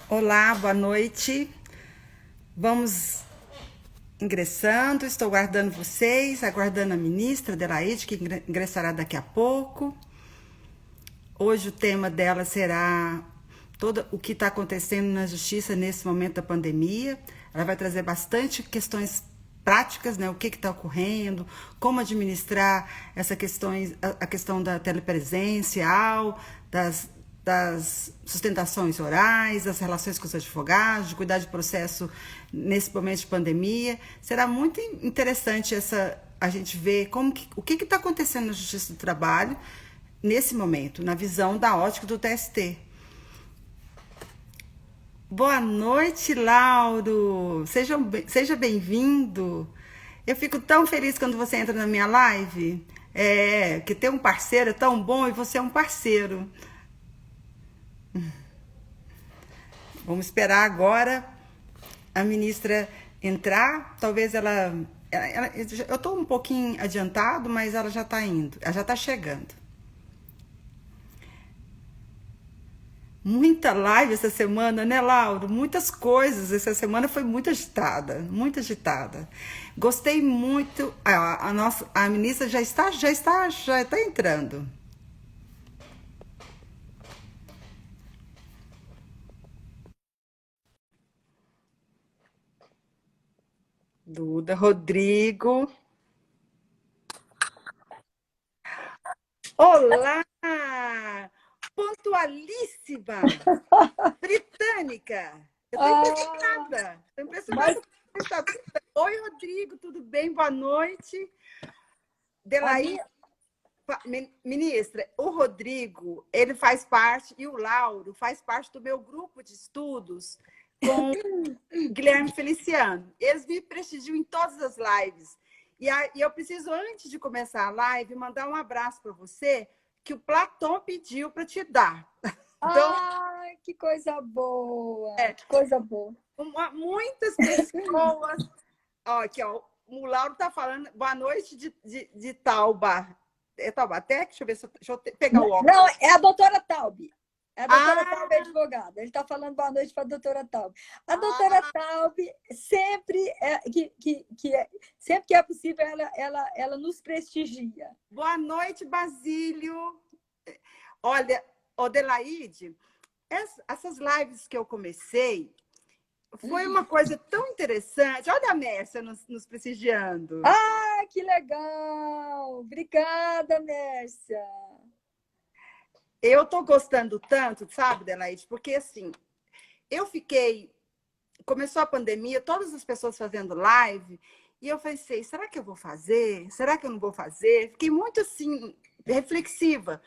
Olá, boa noite. Vamos ingressando, estou aguardando vocês, aguardando a ministra Adelaide, que ingressará daqui a pouco. Hoje o tema dela será todo o que está acontecendo na justiça nesse momento da pandemia. Ela vai trazer bastante questões práticas, né? O que está ocorrendo, como administrar a questão da telepresencial, das sustentações orais, das relações com os advogados, de cuidar de processo nesse momento de pandemia. Será muito interessante a gente ver o que está acontecendo na Justiça do Trabalho nesse momento, na visão da ótica do TST. Boa noite, Lauro. Seja bem-vindo. Eu fico tão feliz quando você entra na minha live. Que ter um parceiro é tão bom e você é um parceiro. Vamos esperar agora a ministra entrar. Talvez eu estou um pouquinho adiantado, mas ela já está indo. Ela já está chegando. Muita live essa semana, né, Lauro? Muitas coisas. Essa semana foi muito agitada, muito agitada. Gostei muito. A ministra já está entrando. Duda, Rodrigo. Olá! Pontualíssima! Britânica! Eu estou Ah, impressionada! Estou mas impressionada com essa. Oi, Rodrigo, tudo bem? Boa noite. a Delaí, minha. ministra, o Rodrigo, ele faz parte, e o Lauro faz parte do meu grupo de estudos com Guilherme Feliciano. Eles me prestigiam em todas as lives. E eu preciso, antes de começar a live, mandar um abraço para você, que o Platão pediu para te dar. Então, Ai, que coisa boa! Que coisa boa. muitas pessoas. Ó, aqui, ó, o Lauro está falando, boa noite de Tauba. É Taubaté? Deixa eu ver, deixa eu pegar o Não, óculos. é a doutora Taube. A doutora Ah, Taube é advogada. Ele está falando boa noite para a doutora Taube. A doutora ah, Taube, sempre que é possível, ela nos prestigia. boa noite, Basílio. Olha, Odelaide, essas lives que eu comecei foi uma coisa tão interessante. Olha a Mércia nos prestigiando. Ah, que legal! Obrigada, Mércia. Eu estou gostando tanto, sabe, Adelaide? Porque assim, eu fiquei. Começou a pandemia, todas as pessoas fazendo live, e eu pensei, será que eu vou fazer? Será que eu não vou fazer? Fiquei muito assim, reflexiva,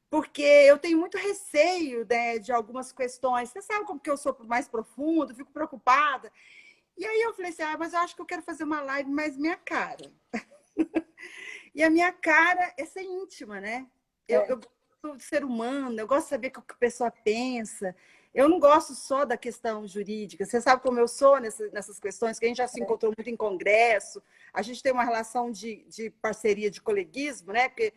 porque eu tenho muito receio, né, de algumas questões. Você sabe como que eu sou mais profundo, fico preocupada. E aí eu falei assim, mas eu acho que eu quero fazer uma live mais minha cara. E a minha cara é ser íntima, né? Eu É, gosto de ser humano, eu gosto de saber o que a pessoa pensa. Eu não gosto só da questão jurídica. Você sabe como eu sou nessas questões, que a gente já se encontrou muito em congresso, a gente tem uma relação de parceria, de coleguismo, né? Porque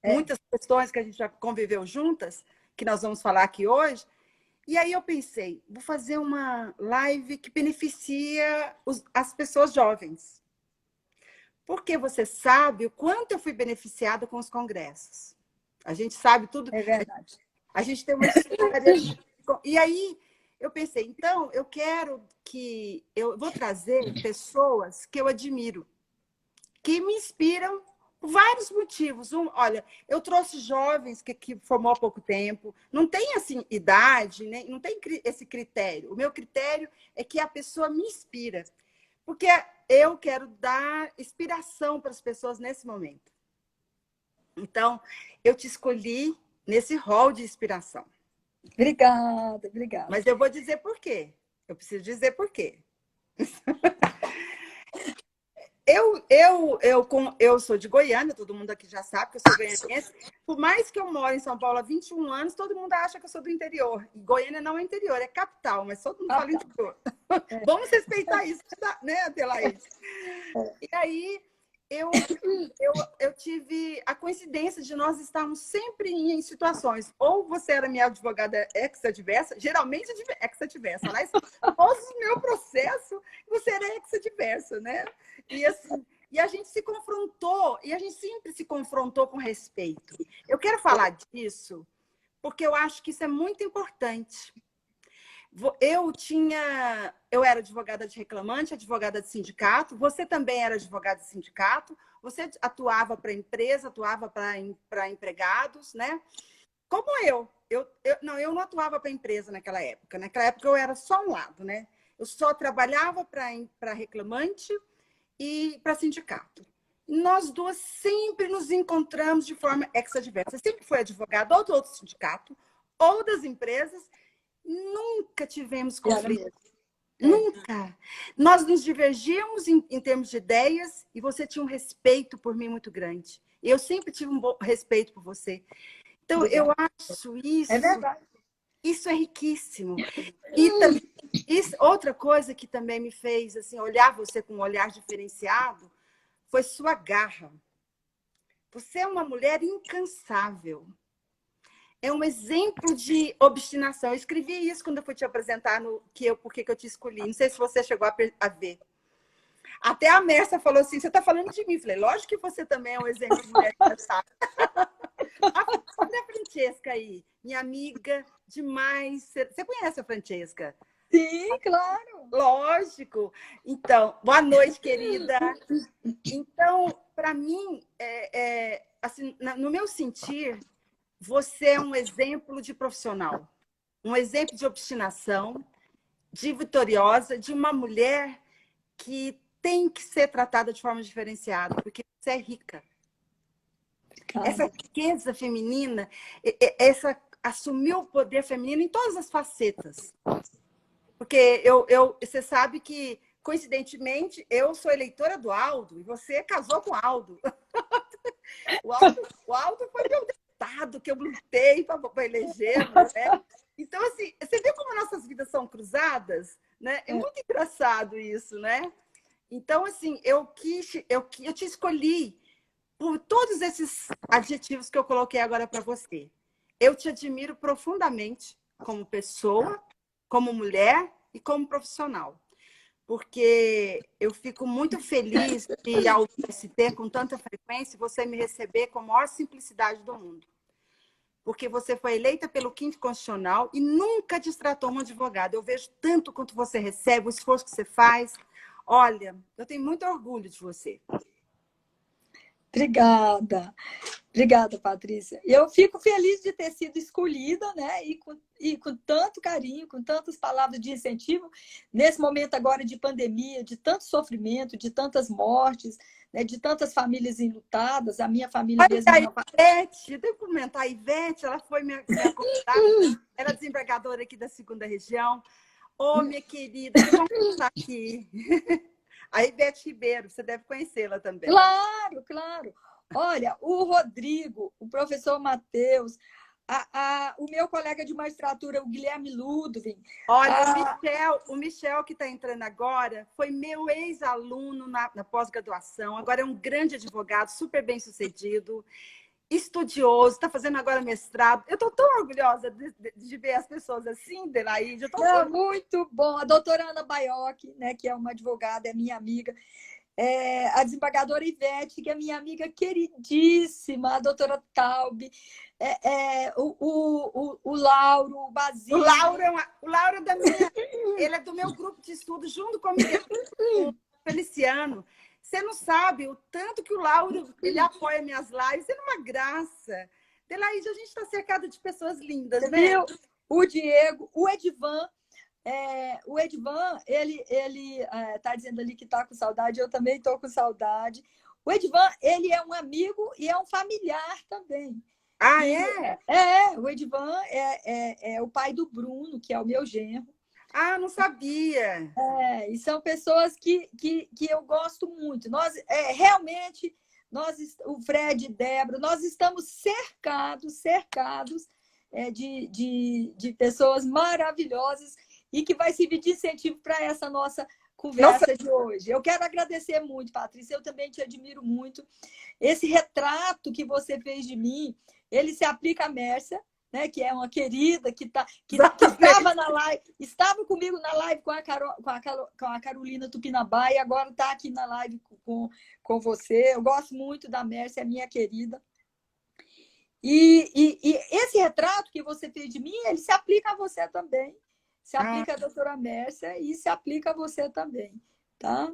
é. muitas questões que a gente já conviveu juntas, que nós vamos falar aqui hoje. E aí eu pensei, vou fazer uma live que beneficia as pessoas jovens. Porque você sabe o quanto eu fui beneficiada com os congressos. A gente sabe tudo. É verdade. A gente tem uma história. E aí eu pensei, então eu vou trazer pessoas que eu admiro, que me inspiram por vários motivos. Olha, eu trouxe jovens que formou há pouco tempo, não tem assim idade, né? Não tem esse critério. O meu critério é que a pessoa me inspira, porque eu quero dar inspiração para as pessoas nesse momento. Então, eu te escolhi nesse rol de inspiração. Obrigada, obrigada. Mas eu vou dizer por quê. Eu preciso dizer por quê. Eu sou de Goiânia, todo mundo aqui já sabe que eu sou goianiense. Por mais que eu moro em São Paulo há 21 anos, todo mundo acha que eu sou do interior. E Goiânia não é interior, é capital, mas todo mundo Ah, fala tá. interior. Vamos respeitar isso, né, Adelaide? E aí, eu, eu tive a coincidência de nós estarmos sempre em situações. Ou você era minha advogada ex-adversa, geralmente ex-adversa. Aliás, todos o meu processo, você era ex-adversa, né? E assim, e a gente se confrontou, e a gente sempre se confrontou com respeito. Eu quero falar disso porque eu acho que isso é muito importante. Eu era advogada de reclamante, advogada de sindicato, você também era advogada de sindicato, você atuava para empresa, atuava para empregados, né? Como eu não atuava para empresa naquela época. Naquela época eu era só um lado, né? Eu só trabalhava para reclamante e para sindicato. Nós duas sempre nos encontramos de forma ex-adversa. Sempre foi advogada ou do outro sindicato ou das empresas. Nunca tivemos conflito. Nunca. Nós nos divergíamos em termos de ideias e você tinha um respeito por mim muito grande. Eu sempre tive um bom respeito por você. Então, eu acho isso... É verdade. Isso é riquíssimo. E também, outra coisa que também me fez assim, olhar você com um olhar diferenciado foi sua garra. Você é uma mulher incansável. É um exemplo de obstinação. Eu escrevi isso quando eu fui te apresentar por que eu te escolhi. Não sei se você chegou a ver. Até a Mércia falou assim, você está falando de mim. Eu falei, lógico que você também é um exemplo de mulher incansável. Olha a Francesca aí, minha amiga demais. Você conhece a Francesca? Sim, claro. Lógico. Então, boa noite, querida. Então, para mim, assim, no meu sentir, você é um exemplo de profissional, um exemplo de obstinação, de vitoriosa, de uma mulher que tem que ser tratada de forma diferenciada, porque você é rica. Essa riqueza feminina, assumiu o poder feminino em todas as facetas. Porque você sabe que, coincidentemente, eu sou eleitora do Aldo e você casou com o Aldo. O Aldo foi meu deputado que eu lutei para eleger, né? Então, assim, você vê como nossas vidas são cruzadas, né? É muito engraçado isso, né? Então, assim, eu te escolhi por todos esses adjetivos que eu coloquei agora para você. Eu te admiro profundamente como pessoa, como mulher e como profissional. Porque eu fico muito feliz de, ao ter com tanta frequência, você me receber com a maior simplicidade do mundo. Porque você foi eleita pelo 5º Constitucional e nunca destratou um advogado. Eu vejo tanto quanto você recebe, o esforço que você faz. Olha, eu tenho muito orgulho de você. Obrigada. Obrigada, Patrícia. Eu fico feliz de ter sido escolhida, né? E com tanto carinho, com tantas palavras de incentivo, nesse momento agora de pandemia, de tanto sofrimento, de tantas mortes, né? De tantas famílias enlutadas, a minha família Olha mesmo. a Ivete, eu tenho que comentar, a Ivete, ela foi minha convidada, ela é desembargadora aqui da 2ª Região. Ô, minha querida, vamos conversar aqui. A Ivete Ribeiro, você deve conhecê-la também. Claro, claro. Olha, o Rodrigo, o professor Matheus, o meu colega de magistratura, o Guilherme Ludwig. Olha, o Michel que está entrando agora, foi meu ex-aluno na pós-graduação, agora é um grande advogado, super bem-sucedido, estudioso, está fazendo agora mestrado. Eu estou tão orgulhosa de ver as pessoas assim, Delaide. Muito bom. A doutora Ana Baiocchi, né, que é uma advogada, é minha amiga. A desembargadora Ivete, que é minha amiga queridíssima, a doutora Taube, o Lauro, o Basílio. O Lauro ele é do meu grupo de estudo, junto comigo, com o Feliciano. Você não sabe o tanto que o Lauro ele apoia minhas lives, é uma graça. Delaide, a gente está cercado de pessoas lindas, Você né? viu? O Diego, o Edvan. Ele está dizendo ali que está com saudade, eu também estou com saudade. O Edvan, ele é um amigo e é um familiar também. Ah, O Edvan é o pai do Bruno, que é o meu genro. Ah, não sabia. E são pessoas que eu gosto muito. Nós, realmente, o Fred e Débora, nós estamos cercados de pessoas maravilhosas e que vai servir de incentivo para essa nossa Nossa, conversa de hoje. Eu quero agradecer muito, Patrícia, eu também te admiro muito. Esse retrato que você fez de mim, ele se aplica à Mércia, né, que é uma querida que estava na live, estava comigo na live com a Carolina Tupinambá e agora está aqui na live com você. Eu gosto muito da Mércia, é minha querida. E esse retrato que você fez de mim, ele se aplica a você também. Se aplica à doutora Mércia e se aplica a você também. Tá?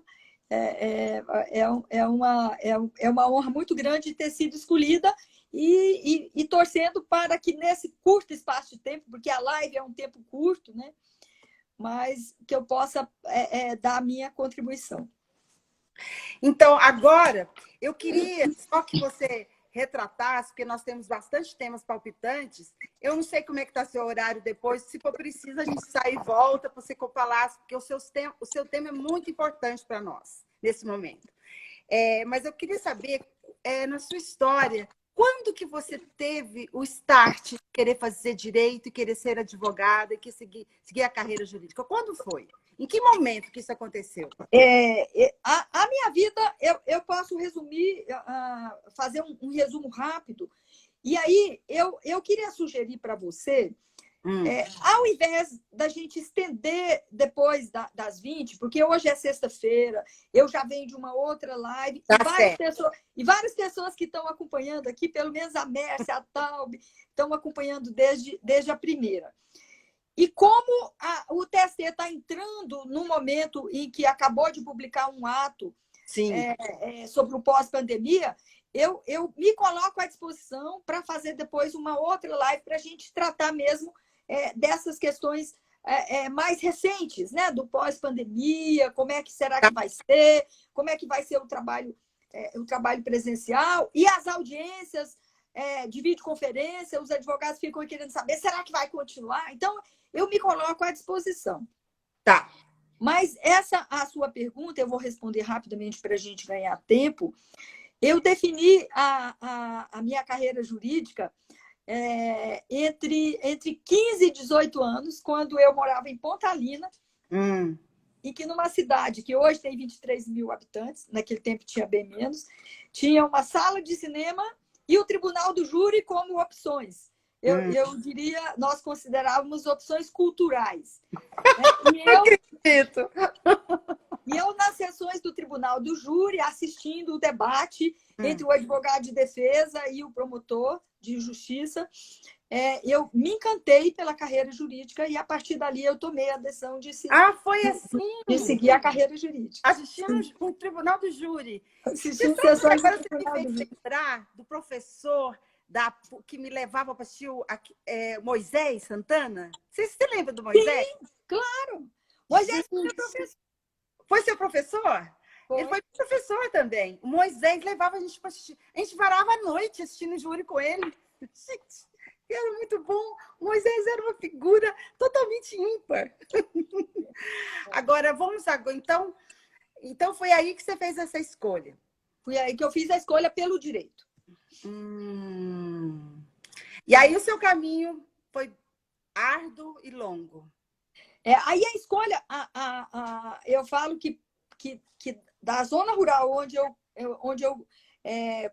É uma honra muito grande ter sido escolhida e torcendo para que nesse curto espaço de tempo, porque a live é um tempo curto, né? Mas que eu possa dar a minha contribuição. então, agora, eu queria só que você retratasse, porque nós temos bastante temas palpitantes. Eu não sei como é que está seu horário depois. Se for preciso, a gente sai e volta para você falar, porque o seu tema é muito importante para nós, nesse momento. Mas eu queria saber, na sua história, quando que você teve o start de querer fazer direito, querer ser advogada e seguir a carreira jurídica? Quando foi? Em que momento que isso aconteceu? A minha vida, eu posso resumir, fazer um resumo rápido. E aí, eu queria sugerir para você, ao invés da gente estender depois das 20, porque hoje é sexta-feira, eu já venho de uma outra live, e várias pessoas que estão acompanhando aqui, pelo menos a Mércia, a Taube, estão acompanhando desde a primeira. E como o TSE está entrando no momento em que acabou de publicar um ato sobre o pós-pandemia, eu me coloco à disposição para fazer depois uma outra live para a gente tratar mesmo dessas questões mais recentes, né? Do pós-pandemia, como é que será que vai ser, como é que vai ser o trabalho presencial e as audiências de videoconferência, os advogados ficam querendo saber, será que vai continuar? Então, eu me coloco à disposição. Tá. Mas a sua pergunta, eu vou responder rapidamente para a gente ganhar tempo. Eu defini a minha carreira jurídica entre 15 e 18 anos, quando eu morava em Pontalina, e que numa cidade que hoje tem 23 mil habitantes, naquele tempo tinha bem menos, tinha uma sala de cinema e o tribunal do júri como opções. Eu diria, nós considerávamos opções culturais. E eu, nas sessões do tribunal do júri, assistindo o debate entre o advogado de defesa e o promotor de justiça, eu me encantei pela carreira jurídica e, a partir dali, eu tomei a decisão de seguir a carreira jurídica. Assistindo o tribunal do júri. Assistindo sessões agora você me fez lembrar do professor que me levava para assistir Moisés Santana. Você se lembra do Moisés? Sim, claro. Moisés foi meu professor. Foi seu professor? Foi. Ele foi professor também. O Moisés levava a gente para assistir. A gente varava à noite assistindo o júri com ele. Gente, era muito bom. O Moisés era uma figura totalmente ímpar. Agora, Então, foi aí que você fez essa escolha. Foi aí que eu fiz a escolha pelo direito. E aí o seu caminho foi árduo e longo. Aí a escolha, eu falo que da zona rural onde eu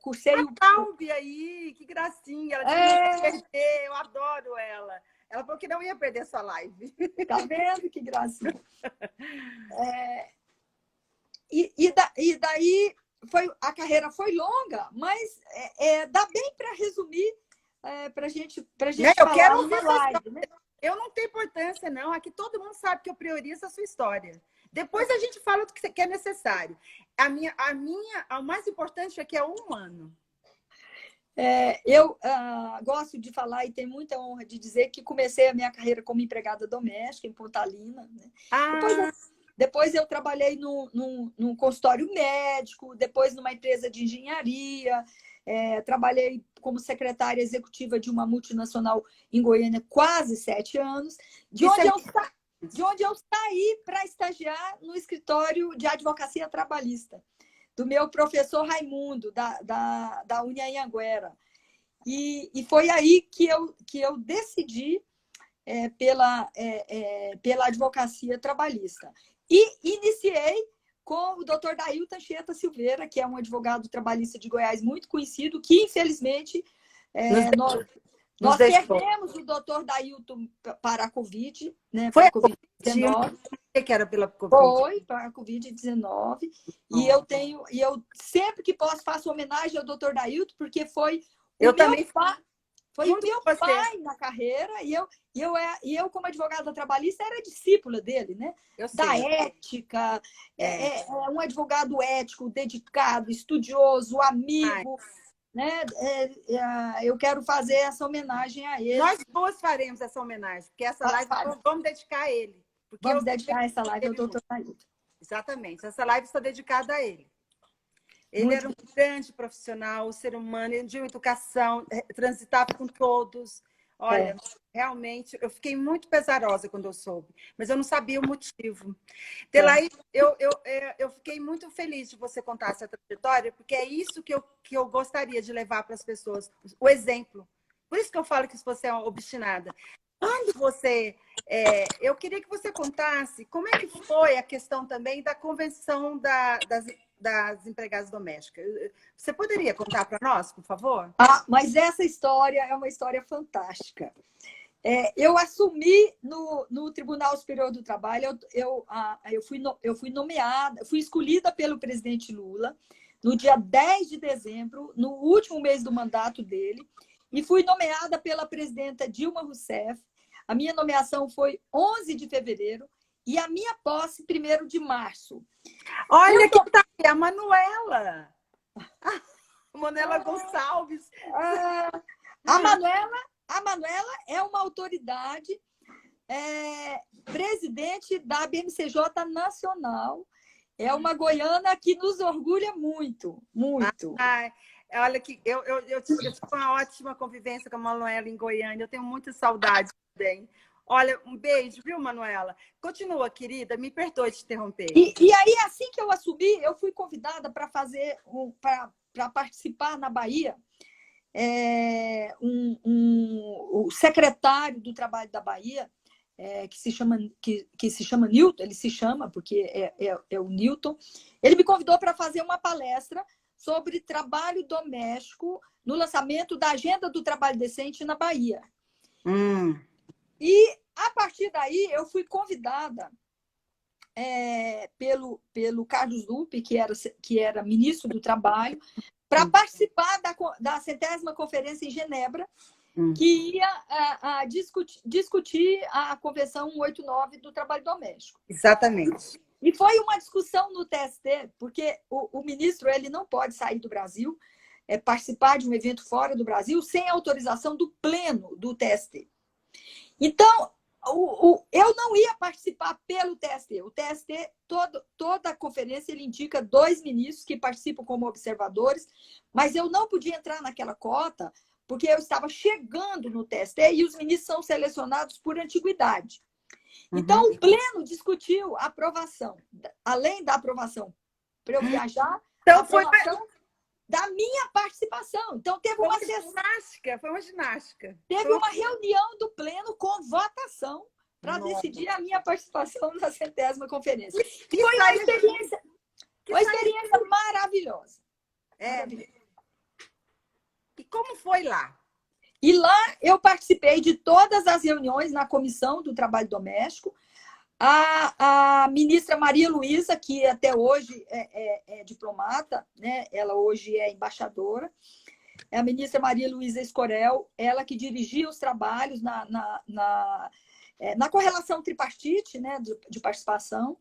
cursei a Taube aí, que gracinha, ela tinha que perder, eu adoro ela. Ela falou que não ia perder sua live. Tá vendo que gracinha? E daí a carreira foi longa, mas dá bem para resumir para gente falar quero uma live, né? Eu não tenho importância, não. Aqui todo mundo sabe que eu priorizo a sua história. Depois a gente fala do que é necessário. O mais importante é que é um ano. Eu gosto de falar e tenho muita honra de dizer que comecei a minha carreira como empregada doméstica em Pontalina. Né? Depois eu trabalhei num consultório médico, depois numa empresa de engenharia, trabalhei como secretária executiva de uma multinacional em Goiânia quase 7 anos, de onde eu saí para estagiar no escritório de advocacia trabalhista, do meu professor Raimundo, da Unhanguera. E foi aí que eu decidi pela advocacia trabalhista. E iniciei com o doutor Dailton Anchieta Silveira, que é um advogado trabalhista de Goiás muito conhecido, que infelizmente nós perdemos o doutor Dailton para a Covid, né? Foi para a a Covid-19. que era pela Covid. Foi para a Covid-19. E eu sempre que posso faço homenagem ao doutor Dailton, porque foi o meu pai na carreira, e eu, como advogada trabalhista, era discípula dele, né? Da ética, é um advogado ético, dedicado, estudioso, amigo, né? Eu quero fazer essa homenagem a ele. Nós duas faremos essa homenagem, porque essa live vamos dedicar a ele. Vamos dedicar essa live ao doutor Dailton. Exatamente, essa live está dedicada a ele. Ele era um grande profissional, um ser humano, de uma educação, transitava com todos. Olha, realmente, eu fiquei muito pesarosa quando eu soube, mas eu não sabia o motivo. Delaí, eu fiquei muito feliz de você contar essa trajetória, porque é isso que eu gostaria de levar para as pessoas, o exemplo. Por isso que eu falo que você é uma obstinada. Quando você... eu queria que você contasse como é que foi a questão também da convenção das empregadas domésticas. Você poderia contar para nós, por favor? Mas essa história é uma história fantástica. Eu assumi no Tribunal Superior do Trabalho, eu fui nomeada, fui escolhida pelo presidente Lula no dia 10 de dezembro, no último mês do mandato dele, e fui nomeada pela presidenta Dilma Rousseff. A minha nomeação foi 11 de fevereiro e a minha posse 1º de março. Olha que tá aí, a Manuela. Manuela Gonçalves. A Manuela é uma autoridade, presidente da BMCJ Nacional. É uma goiana que nos orgulha muito, muito. Olha, que eu tive uma ótima convivência com a Manuela em Goiânia. Eu tenho muita saudade também. Olha, um beijo, viu, Manuela? Continua, querida, me perdoe te interromper. E aí, assim que eu assumi, eu fui convidada para fazer, para participar na Bahia, o secretário do Trabalho da Bahia, que se chama Newton, ele se chama, porque é o Newton, ele me convidou para fazer uma palestra sobre trabalho doméstico no lançamento da Agenda do Trabalho Decente na Bahia. E, a partir daí, eu fui convidada pelo Carlos Lupe, que era ministro do Trabalho, para participar da 70ª Conferência em Genebra, que ia discutir a Convenção 189 do Trabalho Doméstico. Exatamente. E foi uma discussão no TST, porque o ministro ele não pode sair do Brasil, participar de um evento fora do Brasil, sem autorização do pleno do TST. Então, eu não ia participar pelo TST. O TST, toda a conferência, ele indica 2 ministros que participam como observadores, mas eu não podia entrar naquela cota porque eu estava chegando no TST e os ministros são selecionados por antiguidade. Então, o pleno discutiu a aprovação, além da aprovação para eu viajar, a aprovação da minha participação. Então, teve uma ginástica, foi uma ginástica. Teve uma reunião do pleno com votação para decidir a minha participação na 70ª Conferência. E foi uma experiência maravilhosa. Maravilhosa. E como foi lá? E lá eu participei de todas as reuniões na Comissão do Trabalho Doméstico. A ministra Maria Luísa, que até hoje é diplomata, né? Ela hoje é embaixadora. É a ministra Maria Luísa Escorel, ela que dirigia os trabalhos na correlação tripartite, né? de participação.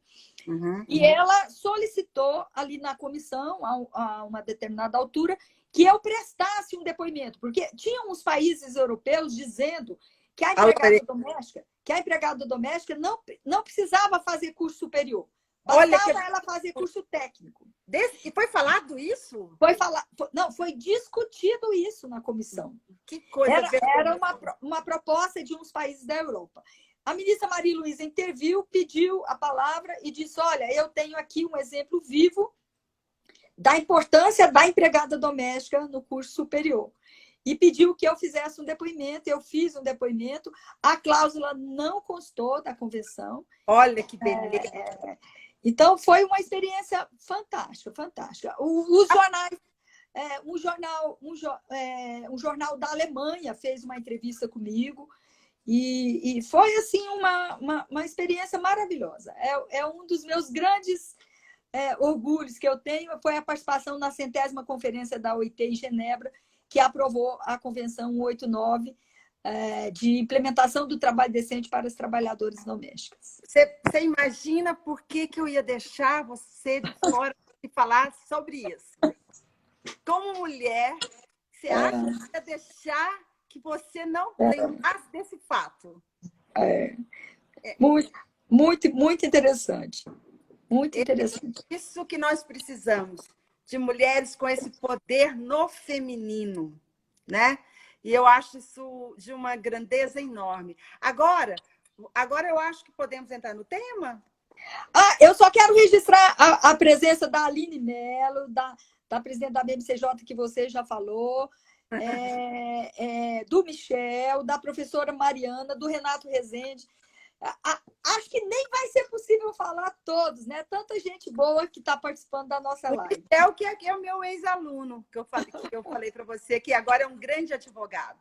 E ela solicitou ali na comissão, a uma determinada altura, que eu prestasse um depoimento, porque tinham uns países europeus dizendo que a empregada doméstica não precisava fazer curso superior. Bastava ela fazer curso técnico. E foi falado isso? Foi discutido isso na comissão. Que coisa! Era uma proposta de uns países da Europa. A ministra Maria Luísa interviu, pediu a palavra e disse, olha, eu tenho aqui um exemplo vivo da importância da empregada doméstica no curso superior. e pediu que eu fizesse um depoimento. Eu fiz um depoimento, a cláusula não constou da convenção. Olha que beleza! Então, foi uma experiência fantástica, fantástica. Os jornais, um jornal da Alemanha fez uma entrevista comigo, e foi assim uma experiência maravilhosa. É um dos meus grandes orgulhos que eu tenho, foi a participação na 100ª Conferência da OIT em Genebra, que aprovou a Convenção 189 de implementação do trabalho decente para os trabalhadores domésticos. Você imagina por que eu ia deixar você de fora de falar sobre isso? Como mulher, você acha que ia deixar que você não lembrasse desse fato? Muito interessante. Muito interessante. Isso que nós precisamos, de mulheres com esse poder no feminino, né? E eu acho isso de uma grandeza enorme. Agora eu acho que podemos entrar no tema? Eu só quero registrar a presença da Aline Mello, da presidente da BMCJ, que você já falou, do Michel, da professora Mariana, do Renato Rezende. Acho que nem vai ser possível falar todos, né? Tanta gente boa que está participando da nossa live. O que é o meu ex-aluno, que eu falei para você, que agora é um grande advogado.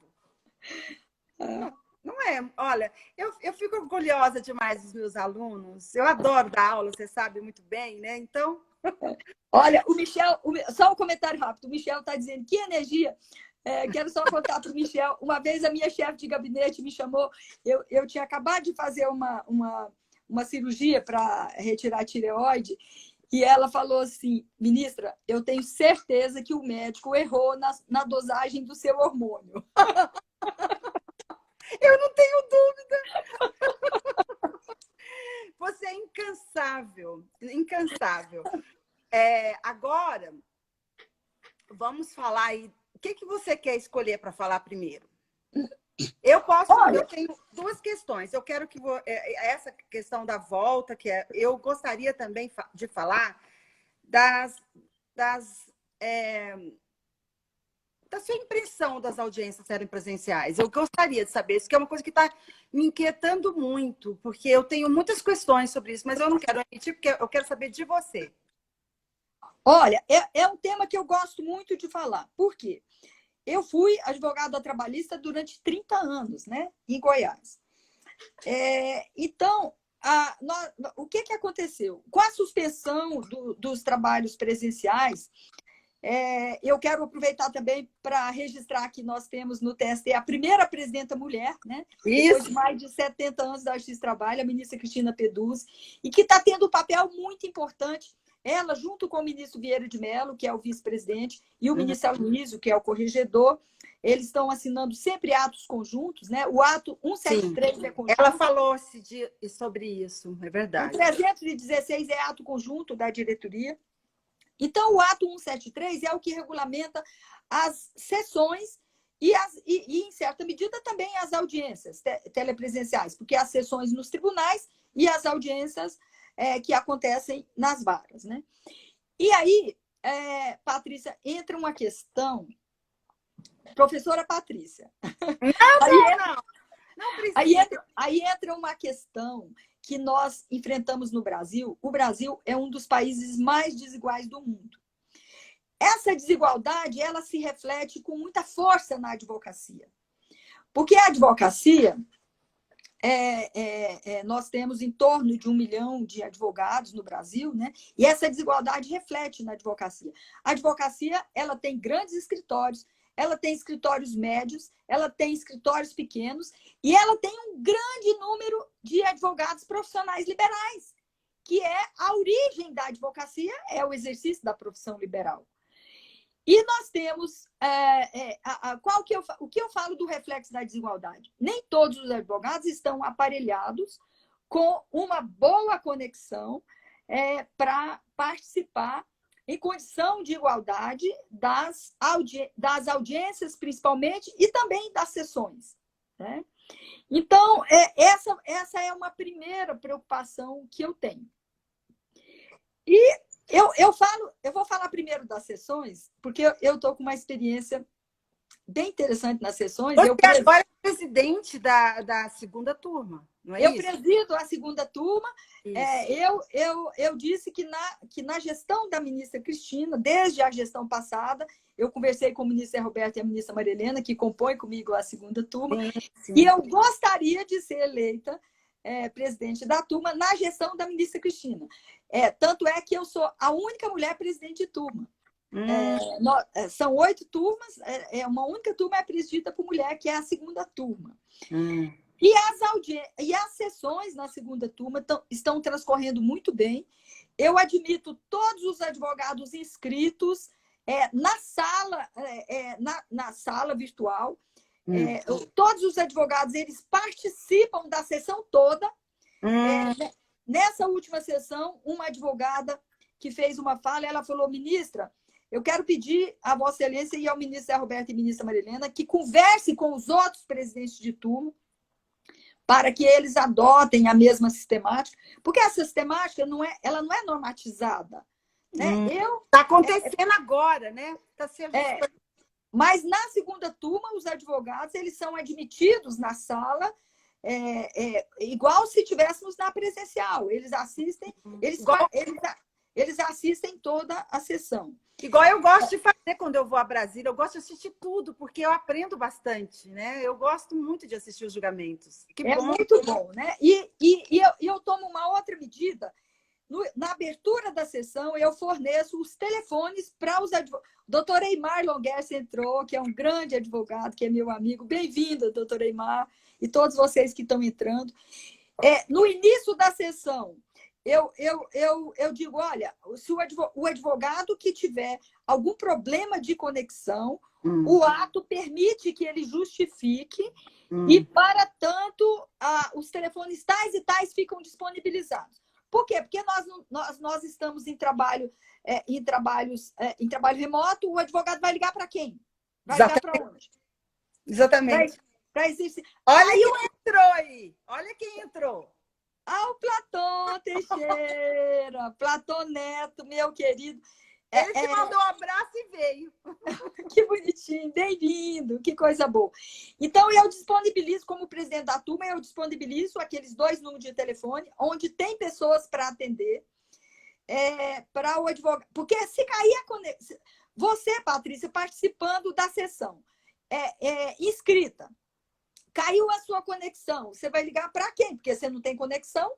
Não é? Olha, eu fico orgulhosa demais dos meus alunos. Eu adoro dar aula, você sabe muito bem, né? Então... Olha, o Michel... Só um comentário rápido. O Michel está dizendo que energia... quero só contar para o Michel. Uma vez a minha chefe de gabinete me chamou, eu tinha acabado de fazer uma cirurgia para retirar a tireoide, e ela falou assim: ministra, eu tenho certeza que o médico errou na dosagem do seu hormônio. Eu não tenho dúvida. Você é incansável, incansável. Agora, vamos falar aí. O que você quer escolher para falar primeiro? Eu tenho duas questões. Eu quero que essa questão da volta, eu gostaria também de falar da sua impressão das audiências serem presenciais. Eu gostaria de saber isso, que é uma coisa que está me inquietando muito, porque eu tenho muitas questões sobre isso, mas eu não quero admitir, porque eu quero saber de você. Olha, é um tema que eu gosto muito de falar. Por quê? Eu fui advogada trabalhista durante 30 anos, né, em Goiás. Então, o que aconteceu? Com a suspensão dos trabalhos presenciais, eu quero aproveitar também para registrar que nós temos no TST a primeira presidenta mulher, né? Depois de mais de 70 anos da Justiça do Trabalho, a ministra Cristina Peduzzi, e que está tendo um papel muito importante. Ela, junto com o ministro Vieira de Mello, que é o vice-presidente, e o ministro Aloysio, que é o corregedor, eles estão assinando sempre atos conjuntos, né? O ato 173 é conjunto. Ela falou sobre isso, é verdade. O 316 é ato conjunto da diretoria. Então, o ato 173 é o que regulamenta as sessões e, em certa medida, também as audiências telepresenciais, porque as sessões nos tribunais e as audiências que acontecem nas varas, né? E aí, Patrícia, entra uma questão... Professora Patrícia. Não precisa. Aí entra uma questão que nós enfrentamos no Brasil. O Brasil é um dos países mais desiguais do mundo. Essa desigualdade, ela se reflete com muita força na advocacia. Porque a advocacia, nós temos em torno de 1 milhão de advogados no Brasil, né? E essa desigualdade reflete na advocacia. A advocacia, ela tem grandes escritórios, ela tem escritórios médios, ela tem escritórios pequenos e ela tem um grande número de advogados profissionais liberais, que é a origem da advocacia, é o exercício da profissão liberal. E nós temos... o que eu falo do reflexo da desigualdade? Nem todos os advogados estão aparelhados com uma boa conexão para participar em condição de igualdade das audiências, principalmente, e também das sessões, né? Então, essa é uma primeira preocupação que eu tenho. E eu vou falar primeiro das sessões, porque eu estou com uma experiência bem interessante nas sessões. Você agora é presidente da segunda turma, não é eu isso? presido a segunda turma. Eu disse que na gestão da ministra Cristina, desde a gestão passada, eu conversei com o ministro Roberto e a ministra Maria Helena, que compõem comigo a segunda turma, sim. e eu gostaria de ser eleita presidente da turma na gestão da ministra Cristina. Tanto é que eu sou a única mulher presidente de turma. São 8 turmas, uma única turma é presidida por mulher, que é a segunda turma. E as sessões na segunda turma estão transcorrendo muito bem. Eu admito todos os advogados inscritos na sala virtual. Todos os advogados, eles participam da sessão toda. Nessa última sessão, uma advogada que fez uma fala, ela falou: ministra, eu quero pedir a Vossa Excelência e ao ministro Zé Roberto e ministra Maria Helena que converse com os outros presidentes de turma para que eles adotem a mesma sistemática, porque essa sistemática ela não é normatizada. Está acontecendo agora, né? Tá sendo... Mas na segunda turma, os advogados eles são admitidos na sala, igual se estivéssemos na presencial. Eles assistem, eles assistem toda a sessão. Igual eu gosto de fazer quando eu vou a Brasília, eu gosto de assistir tudo, porque eu aprendo bastante, né? Eu gosto muito de assistir os julgamentos. Muito bom, né? E eu tomo uma outra medida. Na abertura da sessão, eu forneço os telefones para os advogados. Doutor Eymar Longuerce entrou, que é um grande advogado, que é meu amigo. Bem-vindo, doutor Eymar, e todos vocês que estão entrando. No início da sessão, eu digo, olha, se o advogado que tiver algum problema de conexão, o ato permite que ele justifique e, para tanto, os telefones tais e tais ficam disponibilizados. Por quê? Porque nós estamos em trabalho remoto, o advogado vai ligar para quem? Vai ligar para onde? Exatamente. Olha quem entrou aí! Olha quem entrou! O Platão Teixeira, Platão Neto, meu querido. Ele te mandou um abraço e veio. Que bonitinho, bem-vindo, que coisa boa. Então, eu disponibilizo, como presidente da turma, eu disponibilizo aqueles 2 números de telefone, onde tem pessoas para atender, para o advogado. Porque se cair a conexão... Você, Patrícia, participando da sessão, inscrita, caiu a sua conexão, você vai ligar para quem? Porque você não tem conexão,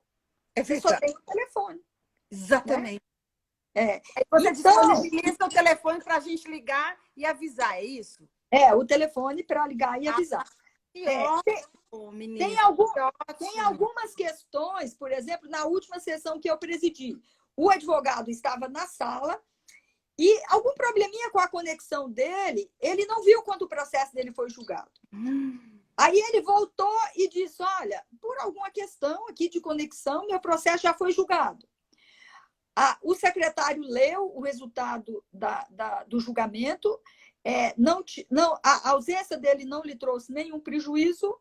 você só tem o telefone. Exatamente. Né? Aí você disponibiliza o telefone para a gente ligar e avisar, é isso? O telefone para ligar e avisar. Tem algumas questões, por exemplo, na última sessão que eu presidi, o advogado estava na sala e algum probleminha com a conexão dele, ele não viu quando o processo dele foi julgado. Aí ele voltou e disse, olha, por alguma questão aqui de conexão, meu processo já foi julgado. O secretário leu o resultado do julgamento, a ausência dele não lhe trouxe nenhum prejuízo.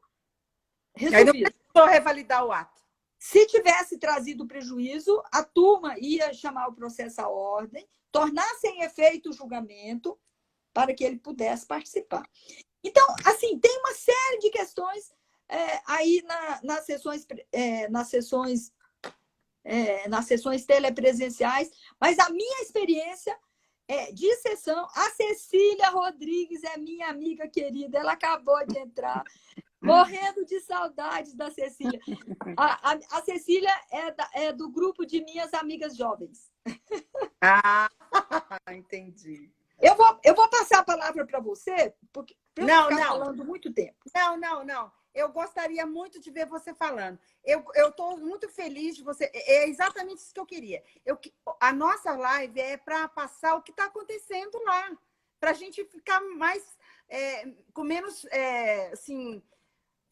Resolvido. Aí não precisou revalidar o ato. Se tivesse trazido prejuízo, a turma ia chamar o processo à ordem, tornar sem efeito o julgamento, para que ele pudesse participar. Então, assim, tem uma série de questões aí nas sessões telepresenciais, mas a minha experiência de sessão, a Cecília Rodrigues é minha amiga querida, ela acabou de entrar, morrendo de saudades da Cecília. A Cecília é do grupo de minhas amigas jovens. Entendi. Eu vou passar a palavra para você, porque eu não ficar falando muito tempo. Não. Eu gostaria muito de ver você falando. Eu estou muito feliz de você. É exatamente isso que eu queria. A nossa live é para passar o que está acontecendo lá, para a gente ficar mais com menos assim,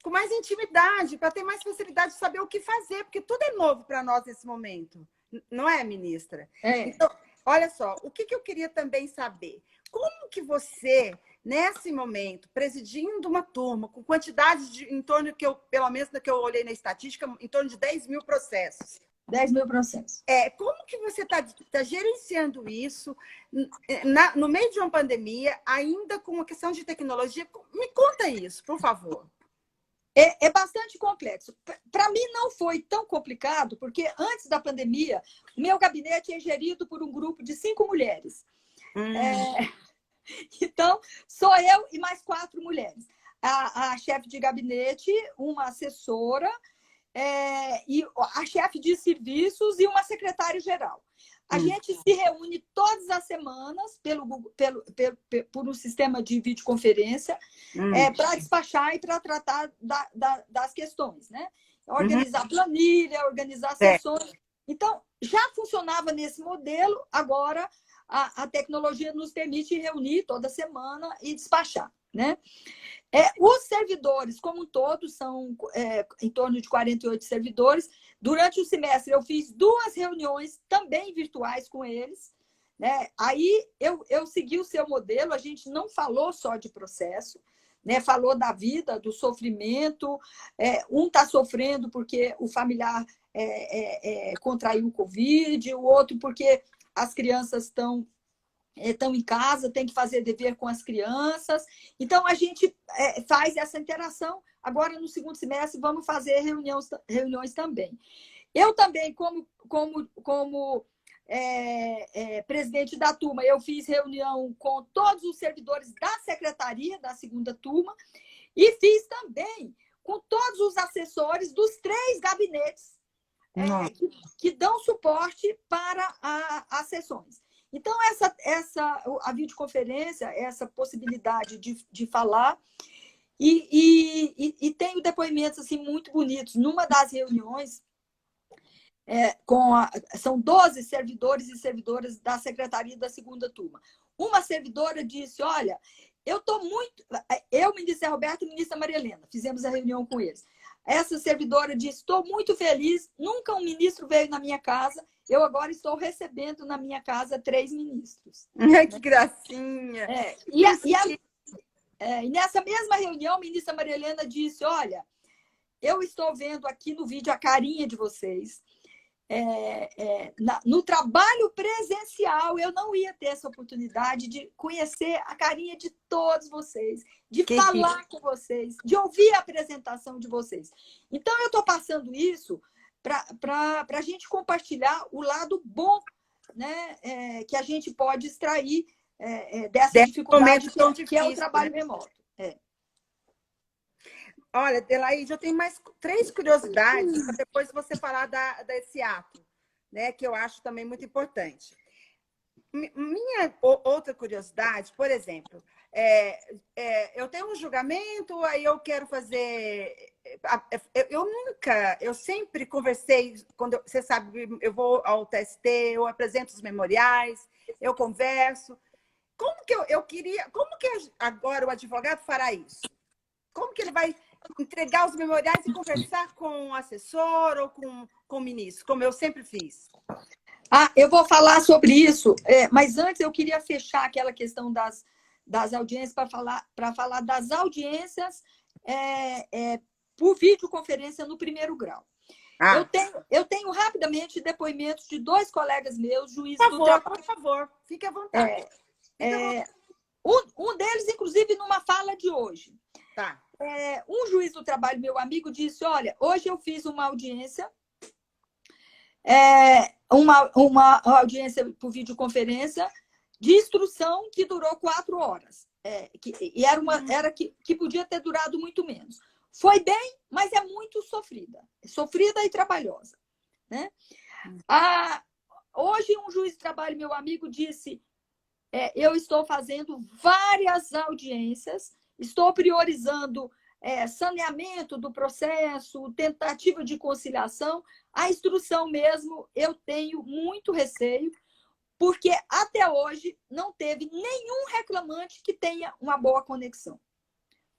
com mais intimidade, para ter mais facilidade de saber o que fazer, porque tudo é novo para nós nesse momento, não é, ministra? Então, olha só, o que eu queria também saber? Como que você, nesse momento, presidindo uma turma com quantidade em torno pelo menos do que eu olhei na estatística, em torno de 10 mil processos, 10 mil processos. Como que você tá gerenciando isso no meio de uma pandemia, ainda com a questão de tecnologia? Me conta isso, por favor. É bastante complexo. Para mim, não foi tão complicado, porque antes da pandemia, o meu gabinete é gerido por um grupo de 5 mulheres. Então, sou eu e mais 4 mulheres. A chefe de gabinete, uma assessora, e a chefe de serviços e uma secretária-geral. A gente se reúne todas as semanas por um sistema de videoconferência para despachar e para tratar das questões, né? Organizar planilha, organizar sessões. Então, já funcionava nesse modelo, agora a tecnologia nos permite reunir toda semana e despachar, né? Os servidores, como um todo, são em torno de 48 servidores. Durante o semestre, eu fiz 2 reuniões também virtuais com eles, né? Aí eu segui o seu modelo, a gente não falou só de processo, né? Falou da vida, do sofrimento. Um está sofrendo porque o familiar contraiu o Covid, o outro porque as crianças estão em casa, tem que fazer dever com as crianças. Então, a gente faz essa interação. Agora, no segundo semestre, vamos fazer reuniões também. Eu também, como presidente da turma, eu fiz reunião com todos os servidores da secretaria da segunda turma e fiz também com todos os assessores dos 3 gabinetes que dão suporte para as sessões. Então, a videoconferência, essa possibilidade de falar, e tenho depoimentos assim, muito bonitos. Numa das reuniões, são 12 servidores e servidoras da secretaria da segunda turma. Uma servidora disse, olha, eu, ministra Roberto e ministra Maria Helena, fizemos a reunião com eles. Essa servidora disse, estou muito feliz, nunca um ministro veio na minha casa, eu agora estou recebendo na minha casa 3 ministros. Que gracinha! E nessa mesma reunião, a ministra Maria Helena disse, olha, eu estou vendo aqui no vídeo a carinha de vocês. No trabalho presencial, eu não ia ter essa oportunidade de conhecer a carinha de todos vocês, de falar com vocês, de ouvir a apresentação de vocês. Então, eu estou passando isso para a gente compartilhar o lado bom, né, que a gente pode extrair dessa dificuldade que é o trabalho remoto. Olha, Adelaide, eu tenho mais 3 curiosidades para depois você falar desse ato, né, que eu acho também muito importante. Minha outra curiosidade, por exemplo, eu tenho um julgamento, aí eu quero fazer... Eu sempre conversei, quando você sabe, eu vou ao TST, eu apresento os memoriais, eu converso. Como que como que agora o advogado fará isso? Como que ele vai entregar os memoriais e conversar com o assessor ou com o ministro, como eu sempre fiz? Eu vou falar sobre isso, mas antes eu queria fechar aquela questão das audiências para falar das audiências por videoconferência no primeiro grau. Eu tenho rapidamente depoimentos de 2 colegas meus, juízes do trabalho. Por favor, fique à vontade. Um deles, inclusive, numa fala de hoje. Tá. Um juiz do trabalho, meu amigo, disse, olha, hoje eu fiz uma audiência, uma audiência por videoconferência de instrução que durou 4 horas. Que podia ter durado muito menos. Foi bem, mas é muito sofrida. Sofrida e trabalhosa, né? Hoje, um juiz de trabalho, meu amigo, disse, eu estou fazendo várias audiências, estou priorizando saneamento do processo, tentativa de conciliação. A instrução mesmo, eu tenho muito receio, porque até hoje não teve nenhum reclamante que tenha uma boa conexão.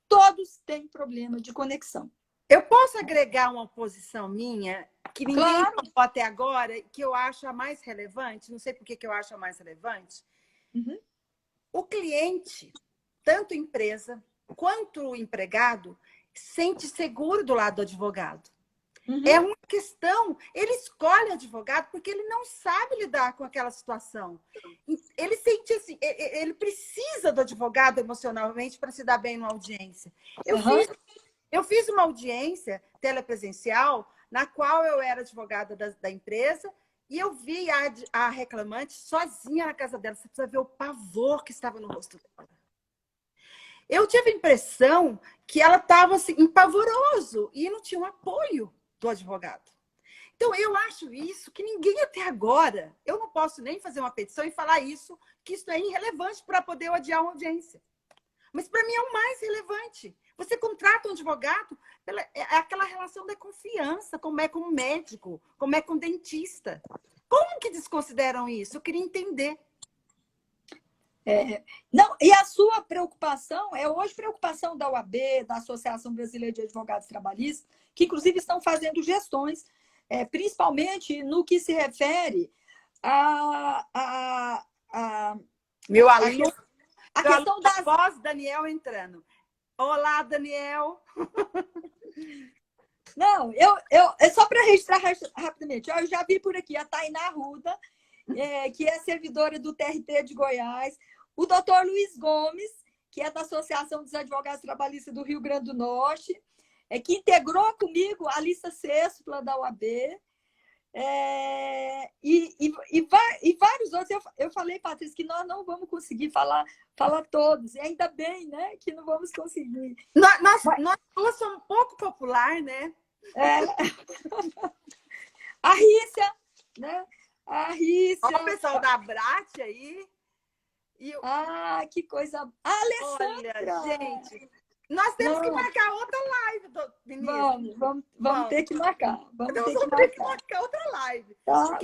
Todos têm problema de conexão. Eu posso agregar uma posição minha, que ninguém falou até agora, que eu acho a mais relevante, não sei por que eu acho a mais relevante. O cliente, tanto empresa quanto o empregado, sente seguro do lado do advogado. É uma questão, ele escolhe advogado porque ele não sabe lidar com aquela situação. Ele sente assim, ele precisa do advogado emocionalmente para se dar bem numa audiência. Eu fiz uma audiência telepresencial na qual eu era advogada da empresa e eu vi a reclamante sozinha na casa dela. Você precisa ver o pavor que estava no rosto dela. Eu tive a impressão que ela estava assim, empavoroso e não tinha um apoio do advogado. Então, eu acho isso que ninguém até agora, eu não posso nem fazer uma petição e falar isso, que isso é irrelevante para poder adiar uma audiência. Mas para mim é o mais relevante. Você contrata um advogado, é aquela relação da confiança, como é com o médico, como é com o dentista. Como que desconsideram isso? Eu queria entender. Não, e a sua preocupação é hoje preocupação da OAB, da Associação Brasileira de Advogados Trabalhistas, que inclusive estão fazendo gestões, principalmente no que se refere a Meu aluno, a questão da voz, Daniel entrando. Olá, Daniel. Não, é só para registrar rapidamente. Eu já vi por aqui a Tainá Arruda, que é servidora do TRT de Goiás, o doutor Luiz Gomes, que é da Associação dos Advogados Trabalhistas do Rio Grande do Norte, que integrou comigo a lista sextupla da OAB, e vários outros. Eu falei, Patrícia, que nós não vamos conseguir falar todos, e ainda bem, né, que não vamos conseguir. Nós duas somos um pouco popular, né? A Rícia, né? A Rícia. Olha o pessoal da Brat aí. Que coisa. A Alessandra. Olha, gente, nós temos que marcar outra live, ministro. Vamos ter que marcar. Vamos ter que marcar outra live. Tá.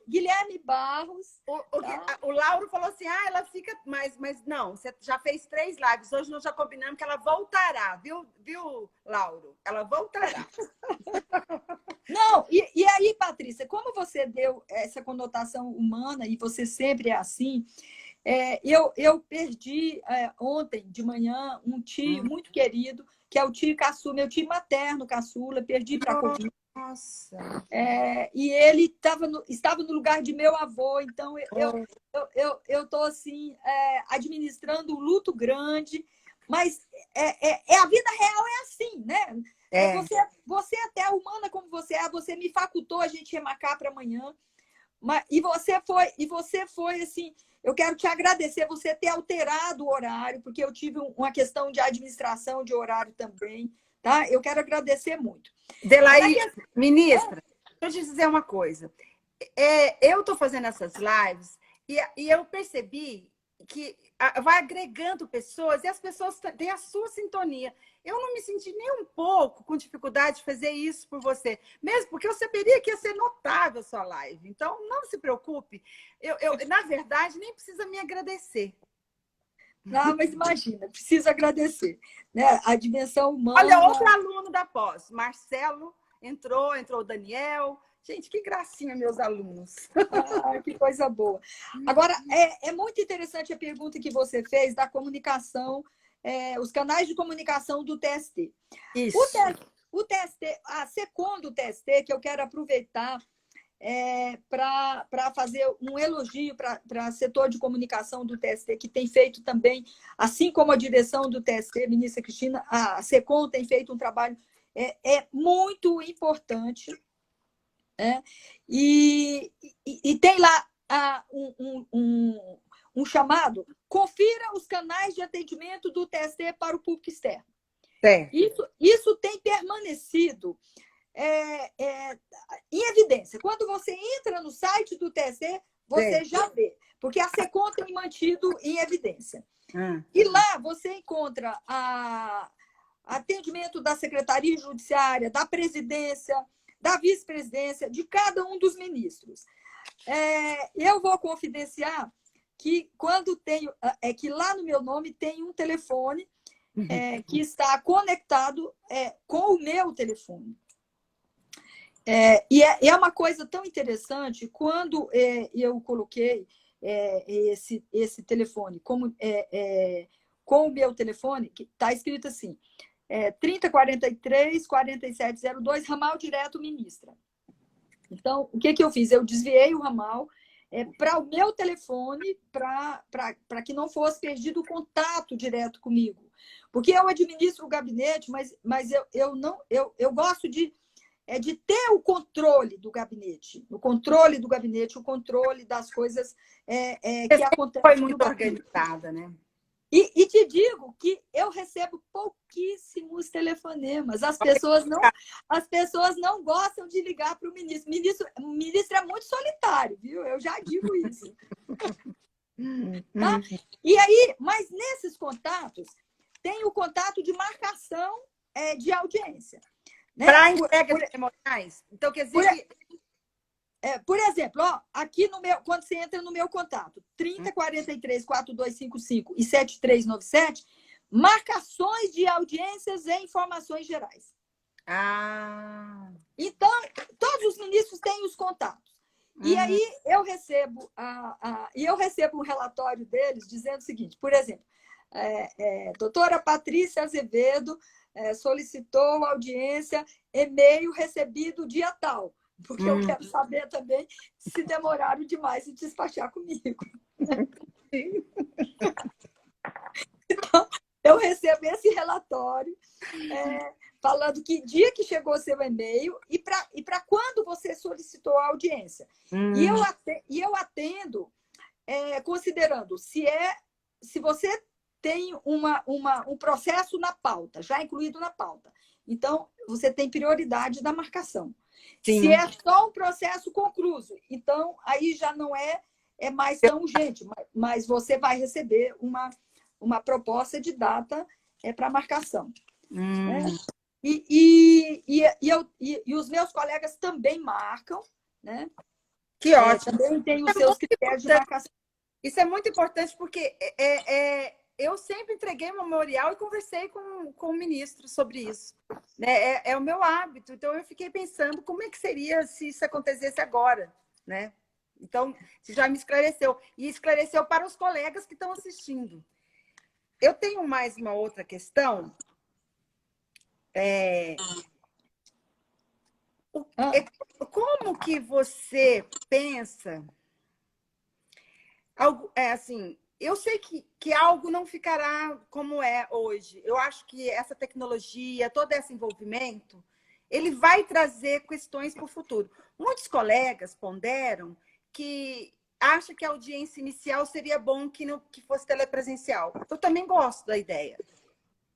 Guilherme Barros. O Lauro falou assim, ela fica... Mas não, você já fez 3 lives. Hoje nós já combinamos que ela voltará, viu, Lauro? Ela voltará. Não, e aí, Patrícia, como você deu essa conotação humana, e você sempre é assim, eu perdi ontem de manhã um tio muito querido, que é o tio caçula, meu tio materno caçula, perdi para a Covid. Nossa! E ele estava no lugar de meu avô, então eu estou assim, administrando um luto grande, mas a vida real é assim, né? Você até humana como você é, você me facultou a gente remarcar para amanhã, e você foi assim, eu quero te agradecer você ter alterado o horário, porque eu tive uma questão de administração de horário também, tá? Eu quero agradecer muito. Delaí, ministra, deixa eu te dizer uma coisa. Eu estou fazendo essas lives e eu percebi que vai agregando pessoas e as pessoas têm a sua sintonia. Eu não me senti nem um pouco com dificuldade de fazer isso por você, mesmo porque eu saberia que ia ser notável a sua live. Então, não se preocupe. Na verdade, nem precisa me agradecer. Não, mas imagina, preciso agradecer, né? A dimensão humana. Olha, outro aluno da pós, Marcelo, entrou o Daniel. Gente, que gracinha, meus alunos. Que coisa boa. Agora, é muito interessante a pergunta que você fez da comunicação, os canais de comunicação do TST. Isso. O TST, a SECOM do TST, que eu quero aproveitar para fazer um elogio para o setor de comunicação do TST, que tem feito também, assim como a direção do TST, ministra Cristina, a SECOM tem feito um trabalho muito importante. E tem lá um chamado, confira os canais de atendimento do TST para o público externo. Isso tem permanecido em evidência. Quando você entra no site do TST, você já vê, porque a SECOM tem mantido em evidência. E lá você encontra atendimento da Secretaria Judiciária, da Presidência, da Vice-Presidência, de cada um dos ministros. Eu vou confidenciar que quando que lá no meu nome tem um telefone que está conectado com o meu telefone. E é uma coisa tão interessante, quando eu coloquei esse telefone com o meu telefone, que está escrito assim, 3043-4702, ramal direto ministra. Então, o que eu fiz? Eu desviei o ramal para o meu telefone, para que não fosse perdido o contato direto comigo. Porque eu administro o gabinete, mas eu gosto de ter o controle do gabinete. O controle do gabinete, o controle das coisas que acontecem. Foi muito organizada, né? E te digo que eu recebo pouquíssimos telefonemas. As pessoas não gostam de ligar para o ministro. O ministro é muito solitário, viu? Eu já digo isso. Tá? E aí, mas nesses contatos, tem o contato de marcação de audiência. Né? Para entregas cerimoniais. Então, quer dizer por exemplo, aqui quando você entra no meu contato, 3043-4255 e 7397, marcações de audiências e informações gerais. Então, todos os ministros têm os contatos. E aí eu recebo um relatório deles dizendo o seguinte, por exemplo, doutora Patrícia Azevedo solicitou audiência, e-mail recebido dia tal. Porque eu quero saber também se demoraram demais em despachar comigo. Então, eu recebo esse relatório falando que dia que chegou o seu e-mail e para quando você solicitou a audiência. E eu atendo considerando se você tem um processo na pauta, já incluído na pauta. Então, você tem prioridade da marcação. Sim. Se é só um processo concluso, então aí já não é mais tão urgente, mas você vai receber uma proposta de data para marcação. Né? E os meus colegas também marcam, né? Que ótimo. Também tem os seus critérios de marcação. Isso é muito importante porque eu sempre entreguei memorial e conversei com o ministro sobre isso. Né? É o meu hábito. Então, eu fiquei pensando como é que seria se isso acontecesse agora. Né? Então, você já me esclareceu. E esclareceu para os colegas que estão assistindo. Eu tenho mais uma outra questão. Como que você pensa... assim... Eu sei que algo não ficará como é hoje. Eu acho que essa tecnologia, todo esse envolvimento, ele vai trazer questões para o futuro. Muitos colegas ponderam que acham que a audiência inicial seria bom que fosse telepresencial. Eu também gosto da ideia.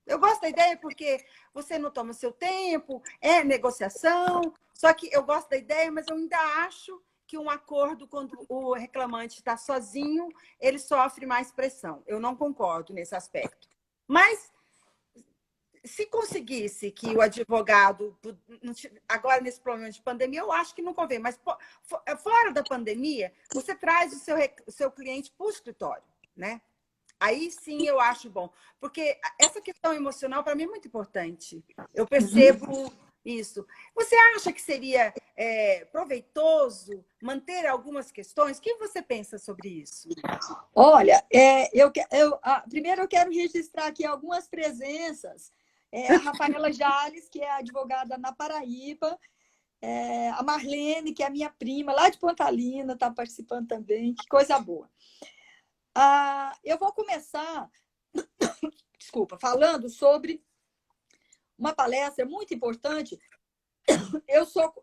Eu gosto da ideia porque você não toma seu tempo, é negociação. Só que eu gosto da ideia, mas eu ainda acho que um acordo, quando o reclamante está sozinho, ele sofre mais pressão. Eu não concordo nesse aspecto. Mas, se conseguisse que o advogado, agora nesse problema de pandemia, eu acho que não convém, mas fora da pandemia, você traz o seu cliente para o escritório, né? Aí sim eu acho bom. Porque essa questão emocional, para mim, é muito importante. Eu percebo... Isso. Você acha que seria proveitoso manter algumas questões? O que você pensa sobre isso? Olha, primeiro eu quero registrar aqui algumas presenças. A Rafaela Jales, que é advogada na Paraíba, a Marlene, que é a minha prima, lá de Pontalina, está participando também. Que coisa boa. Eu vou começar, desculpa, falando sobre uma palestra muito importante. Eu sou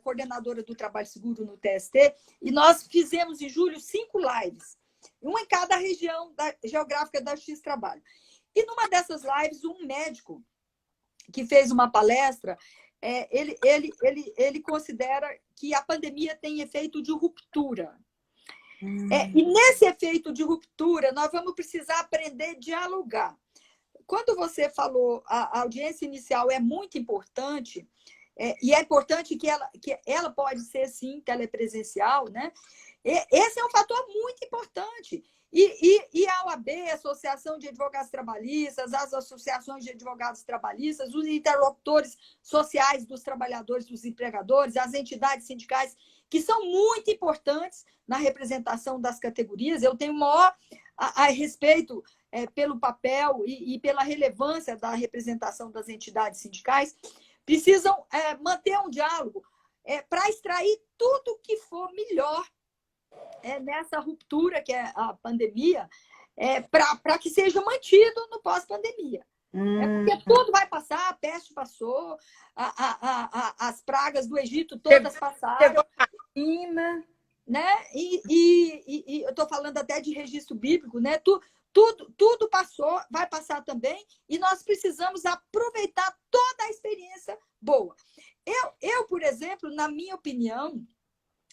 coordenadora do Trabalho Seguro no TST e nós fizemos em julho 5 lives, uma em cada região geográfica da Justiça do Trabalho. E numa dessas lives, um médico que fez uma palestra, ele considera que a pandemia tem efeito de ruptura. E nesse efeito de ruptura, nós vamos precisar aprender a dialogar. Quando você falou, a audiência inicial é muito importante, e é importante que ela pode ser, sim, telepresencial, né? Esse é um fator muito importante. E a OAB, a Associação de Advogados Trabalhistas, as associações de advogados trabalhistas, os interlocutores sociais dos trabalhadores, dos empregadores, as entidades sindicais, que são muito importantes na representação das categorias. Eu tenho maior a respeito pelo papel e pela relevância da representação das entidades sindicais, precisam manter um diálogo para extrair tudo que for melhor nessa ruptura que é a pandemia, para que seja mantido no pós-pandemia. Porque tudo vai passar, a peste passou, as pragas do Egito todas passaram. Né? E eu estou falando até de registro bíblico, né? Tudo passou, vai passar também, e nós precisamos aproveitar toda a experiência boa. Eu, por exemplo, na minha opinião,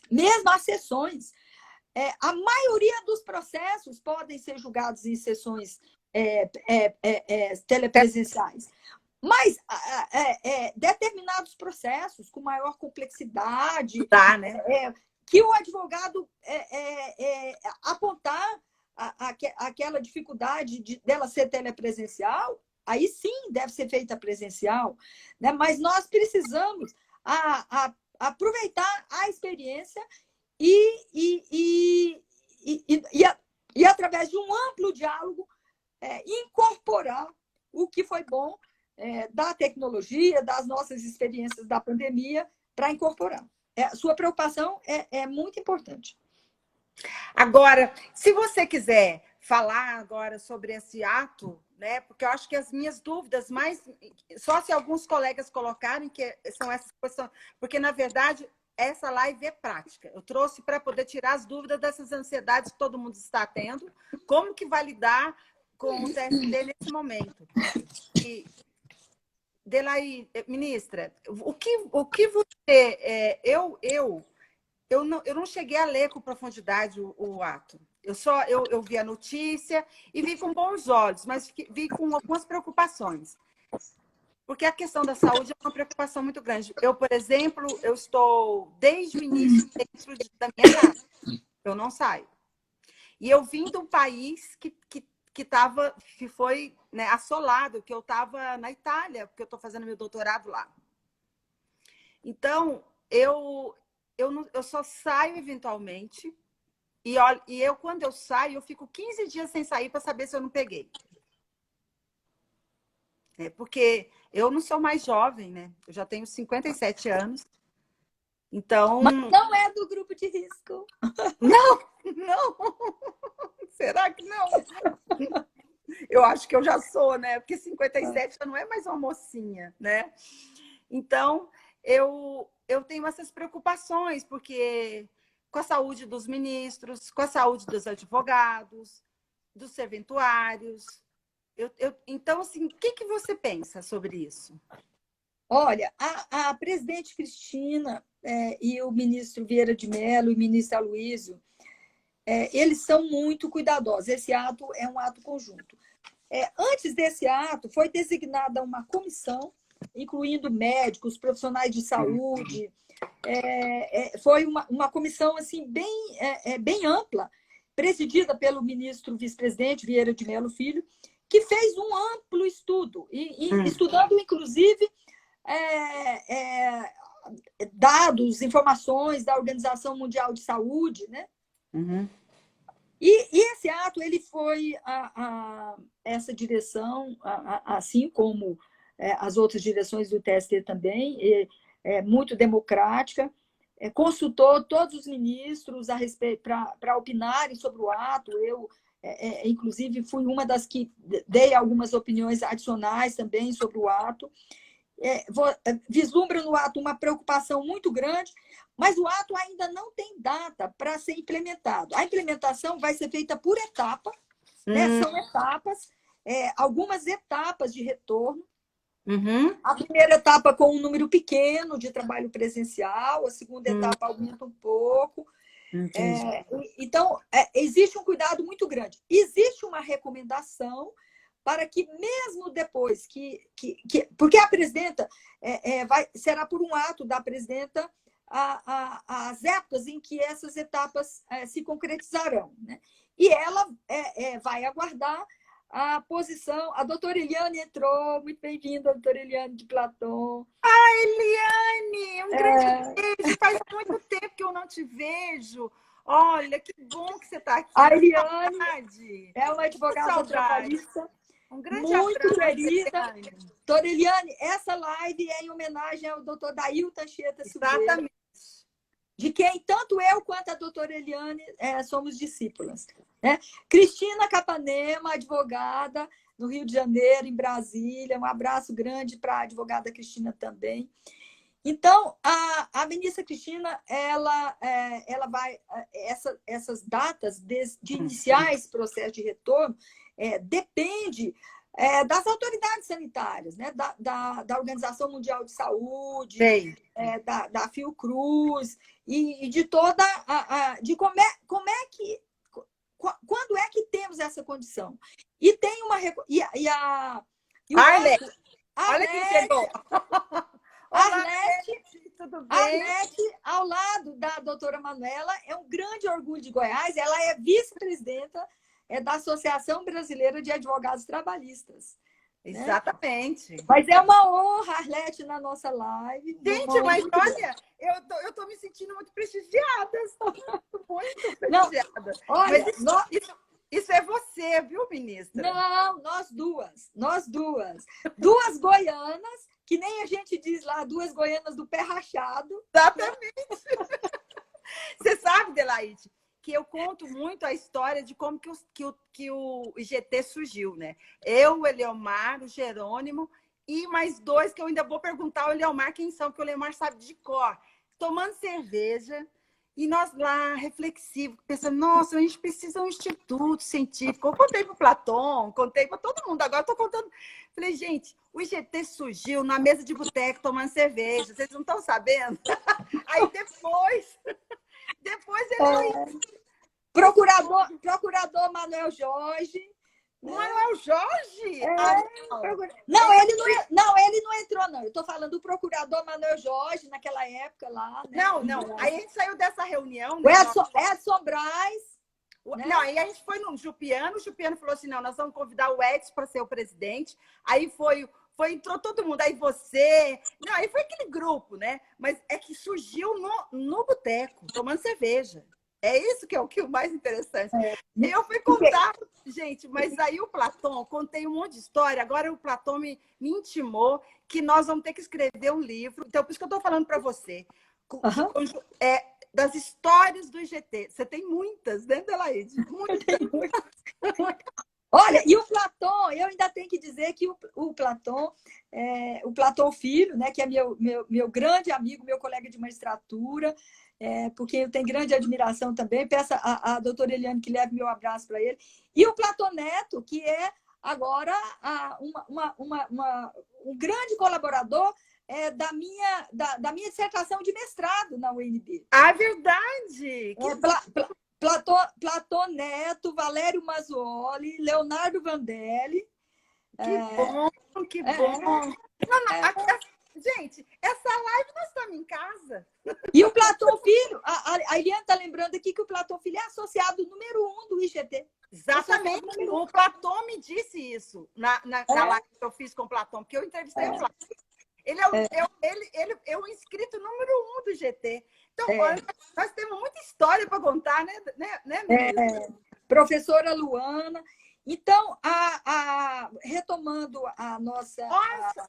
mesmo as sessões, a maioria dos processos podem ser julgados em sessões telepresenciais. Mas determinados processos com maior complexidade, né? Que o advogado apontar aquela dificuldade dela ser telepresencial, aí sim deve ser feita presencial, né? Mas nós precisamos aproveitar a experiência e através de um amplo diálogo, incorporar o que foi bom da tecnologia, das nossas experiências da pandemia, para incorporar. Sua preocupação é muito importante. Agora, se você quiser falar agora sobre esse ato, né? Porque eu acho que as minhas dúvidas, só se alguns colegas colocarem, que são essas questões, porque, na verdade, essa live é prática. Eu trouxe para poder tirar as dúvidas dessas ansiedades que todo mundo está tendo, como que vai lidar com o TST nesse momento. E, Delaí, ministra, o que você... Eu não cheguei a ler com profundidade o ato. Eu vi a notícia e vi com bons olhos, mas vi com algumas preocupações. Porque a questão da saúde é uma preocupação muito grande. Eu, por exemplo, eu estou desde o início dentro da minha casa. Eu não saio. E eu vim de um país que foi, né, assolado, que eu estava na Itália, porque eu estou fazendo meu doutorado lá. Então, eu só saio eventualmente, e quando eu saio, eu fico 15 dias sem sair para saber se eu não peguei. Porque eu não sou mais jovem, né? Eu já tenho 57 anos. Então... Mas não é do grupo de risco. Não! Será que não? Eu acho que eu já sou, né? Porque 57 já não é mais uma mocinha, né? Então, eu tenho essas preocupações, porque com a saúde dos ministros, com a saúde dos advogados, dos serventuários. Então, assim, o que você pensa sobre isso? Olha, a presidente Cristina e o ministro Vieira de Mello e o ministro Aloysio, eles são muito cuidadosos. Esse ato é um ato conjunto. Antes desse ato, foi designada uma comissão, incluindo médicos, profissionais de saúde. Foi uma comissão assim, bem ampla, presidida pelo ministro vice-presidente Vieira de Mello Filho, que fez um amplo estudo, estudando, inclusive, dados, informações da Organização Mundial de Saúde, né? Uhum. E esse ato ele foi essa direção, assim como as outras direções do TST também, muito democrática, consultou todos os ministros a respeito para opinarem sobre o ato. Eu, inclusive, fui uma das que dei algumas opiniões adicionais também sobre o ato. Vislumbra no ato uma preocupação muito grande, mas o ato ainda não tem data para ser implementado. A implementação vai ser feita por etapa, né? São etapas, algumas etapas de retorno. Uhum. A primeira etapa com um número pequeno de trabalho presencial, a segunda etapa aumenta um pouco. Então, existe um cuidado muito grande. Existe uma recomendação para que, mesmo depois porque a presidenta será por um ato da presidenta as épocas em que essas etapas se concretizarão, né? E ela vai aguardar a posição. A doutora Eliane entrou, muito bem-vinda, doutora Eliane de Platon. Eliane, um grande beijo, faz muito tempo que eu não te vejo. Olha, que bom que você está aqui. A Eliane Saudade. é uma advogada Saudade. trabalhista Um grande muito abraço, querida. Eliane. Doutora Eliane, essa live é em homenagem ao doutor Dailton Anchieta Silveira. Exatamente. De quem tanto eu quanto a doutora Eliane somos discípulas. Né? Cristina Capanema, advogada no Rio de Janeiro, em Brasília. Um abraço grande para a advogada Cristina também. Então, a ministra Cristina, ela vai... essas datas de iniciar esse processo de retorno depende das autoridades sanitárias, né? da Organização Mundial de Saúde, da Fiocruz, e de toda de como é que quando é que temos essa condição. E tem uma Arlete, olha quem chegou. Arlete, tudo bem? Arlete, ao lado da doutora Manuela, é um grande orgulho de Goiás. Ela é vice-presidenta da Associação Brasileira de Advogados Trabalhistas. Exatamente. Né? Mas é uma honra, Arlete, na nossa live. Gente, mas olha, eu tô me sentindo muito prestigiada. Muito prestigiada. Não, olha, mas isso é você, viu, ministra? Não, nós duas. Duas goianas, que nem a gente diz lá, duas goianas do pé rachado. Exatamente. Você sabe, Delaide, que eu conto muito a história de como que o IGT surgiu, né? Eu, o Eliomar, o Jerônimo e mais dois que eu ainda vou perguntar ao Eliomar quem são, porque o Eliomar sabe de cor. Tomando cerveja e nós lá, reflexivos, pensando, nossa, a gente precisa de um instituto científico. Eu contei para o Platão, contei para todo mundo, agora estou contando. Falei, gente, o IGT surgiu na mesa de boteco tomando cerveja, vocês não estão sabendo? Aí depois ele... Procurador Manuel Jorge. Manuel Jorge? Não, ele não entrou, não. Eu estou falando do procurador Manuel Jorge, naquela época lá. Né? Não. Aí a gente saiu dessa reunião. Né? O Edson Braz. Né? Não, aí a gente foi no Jupiano. O Jupiano falou assim, não, nós vamos convidar o Edson para ser o presidente. Aí entrou todo mundo. Aí você... Não, aí foi aquele grupo, né? Mas é que surgiu no boteco, tomando cerveja. É isso que é o mais interessante. Eu fui contar, gente, mas aí o Platão, contei um monte de história, agora o Platão me intimou que nós vamos ter que escrever um livro. Então, por isso que eu estou falando para você. Das histórias do IGT. Você tem muitas, né, Delaide? Muitas. Olha, e o Platão, eu ainda tenho que dizer que o Platão Filho, né, que é meu grande amigo, meu colega de magistratura, porque eu tenho grande admiração também. Peço a doutora Eliane que leve meu abraço para ele. E o Platão Neto, que é agora um grande colaborador da minha dissertação de mestrado na UNB. Ah, verdade! Platão Neto, Valério Mazzuoli, Leonardo Vandelli. Que bom! Gente, essa live nós estamos em casa. E o Platão Filho, a Eliane está lembrando aqui que o Platão Filho é associado número 1 do IGT. Exatamente. O Platão me disse isso na live que eu fiz com o Platão, porque eu entrevistei o Platão. Ele é o inscrito número 1 do IGT. Então, nós temos muita história para contar, né professora Luana. Então, retomando a nossa... Nossa!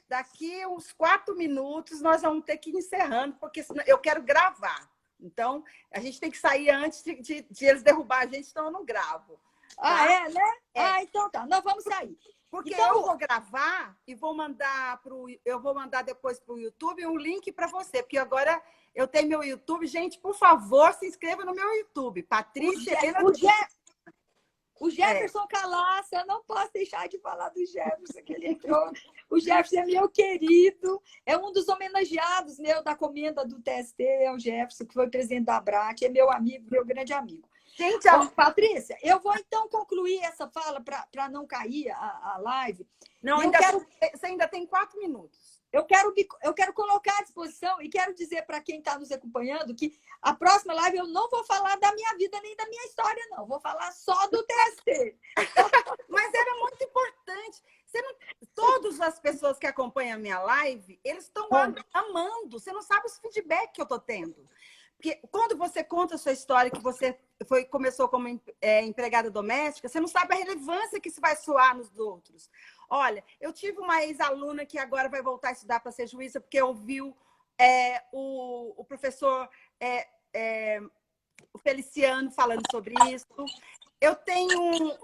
Daqui uns 4 minutos nós vamos ter que ir encerrando, porque senão eu quero gravar. Então, a gente tem que sair antes de eles derrubar a gente, senão eu não gravo. Tá? Né? Então tá, nós vamos sair. Porque então, eu vou gravar e vou mandar depois para o YouTube um link para você, porque agora eu tenho meu YouTube. Gente, por favor, se inscreva no meu YouTube. Patrícia Helena... O Jefferson Calaça, eu não posso deixar de falar do Jefferson, que ele entrou. O Jefferson é meu querido, é um dos homenageados da comenda do TST, é o Jefferson, que foi presidente da ABRAT, é meu amigo, meu grande amigo. Gente, Patrícia, eu vou então concluir essa fala para não cair a live. Não, você ainda tem 4 minutos. Eu quero colocar à disposição e quero dizer para quem está nos acompanhando que a próxima live eu não vou falar da minha vida nem da minha história, não. Vou falar só do TST. Mas era muito importante. Todas as pessoas que acompanham a minha live, eles estão amando. Você não sabe os feedback que eu estou tendo. Porque quando você conta a sua história, que você começou como empregada doméstica, você não sabe a relevância que isso vai soar nos outros. Olha, eu tive uma ex-aluna que agora vai voltar a estudar para ser juíza, porque ouviu o professor o Feliciano falando sobre isso. Eu tenho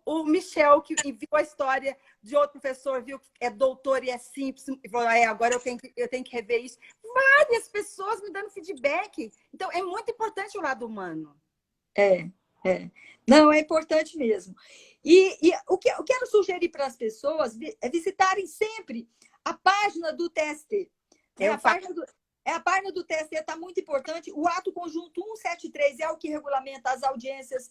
o Michel, que viu a história de outro professor, viu que é doutor e é simples, e falou, agora eu tenho que rever isso. Várias pessoas me dando feedback. Então, é muito importante o lado humano. Não, é importante mesmo. E o que eu quero sugerir para as pessoas é visitarem sempre a página do TST. A página do TST está muito importante. O ato conjunto 173 é o que regulamenta as audiências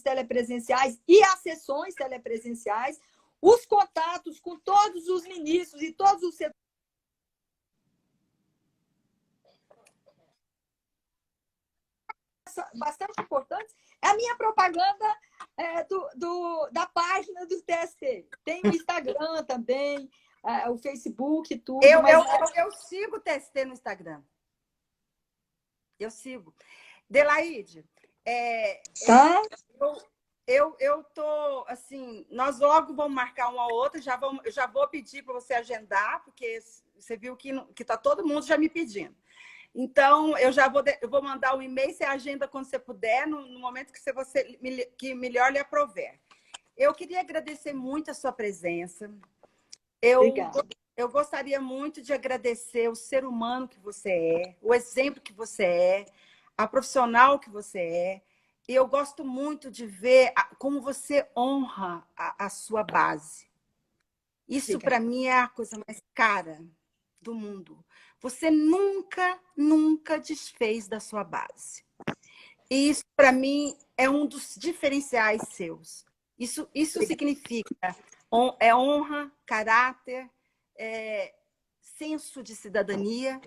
telepresenciais e as sessões telepresenciais, os contatos com todos os ministros e todos os setores bastante importantes. É a minha propaganda da página do TST. Tem o Instagram também, o Facebook, tudo. Eu sigo o TST no Instagram. Eu sigo. Delaide, eu tô assim, nós logo vamos marcar uma ou outra, eu já vou pedir para você agendar, porque você viu que tá todo mundo já me pedindo. Então, eu vou mandar um e-mail, você agenda quando você puder, no momento que melhor lhe aprover. Eu queria agradecer muito a sua presença. Eu gostaria muito de agradecer o ser humano que você é, o exemplo que você é, a profissional que você é. E eu gosto muito de ver como você honra a sua base. Isso, para mim, é a coisa mais cara do mundo. Você nunca, nunca desfez da sua base. E isso, para mim, é um dos diferenciais seus. Isso significa honra, caráter, senso de cidadania,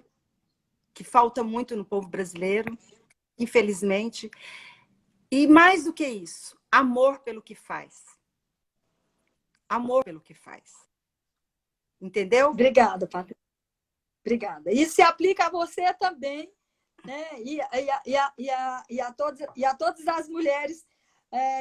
que falta muito no povo brasileiro, infelizmente. E mais do que isso, amor pelo que faz. Amor pelo que faz. Entendeu? Obrigada, Patrícia. Obrigada. Isso se aplica a você também, né? E a todas as mulheres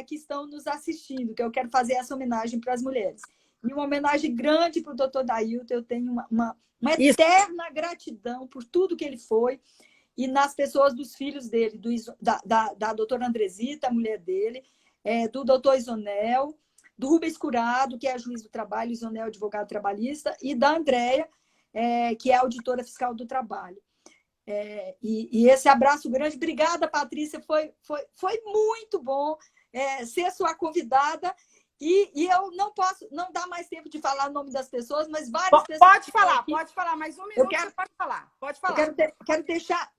que estão nos assistindo, que eu quero fazer essa homenagem para as mulheres. E uma homenagem grande para o doutor Dailton. Eu tenho uma eterna gratidão por tudo que ele foi e nas pessoas dos filhos dele, da doutora Andresita, a mulher dele, do doutor Isonel, do Rubens Curado, que é juiz do trabalho, Isonel, advogado trabalhista, e da Andréia, que é auditora fiscal do trabalho. E esse abraço grande. Obrigada, Patrícia. Foi muito bom ser sua convidada. E eu não posso, não dá mais tempo de falar o nome das pessoas, mas várias pessoas. Pode falar, mais um minuto você pode falar. Pode falar.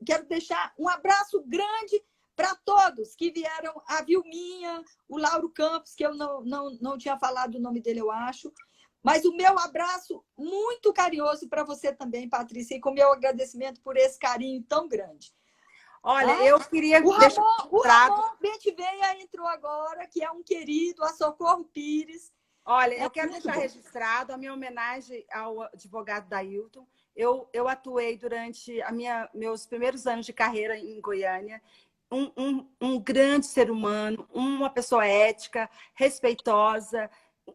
Quero deixar um abraço grande para todos que vieram, a Vilminha, o Lauro Campos, que eu não tinha falado o nome dele, eu acho. Mas o meu abraço muito carinhoso para você também, Patrícia, e com o meu agradecimento por esse carinho tão grande. Olha, eu queria o Ramon Bentiveia entrou agora, que é um querido, a Socorro Pires. Olha, eu quero deixar registrado a minha homenagem ao advogado Dailton. Eu atuei durante meus primeiros anos de carreira em Goiânia. Um grande ser humano, uma pessoa ética, respeitosa,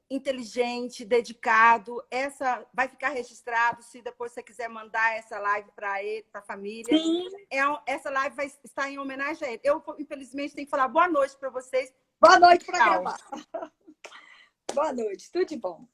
inteligente, dedicado. Essa vai ficar registrado se depois você quiser mandar essa live para ele, para a família. Sim. Essa live vai estar em homenagem a ele. Eu, infelizmente, tenho que falar boa noite para vocês. Boa noite para gravar. Boa noite, tudo de bom.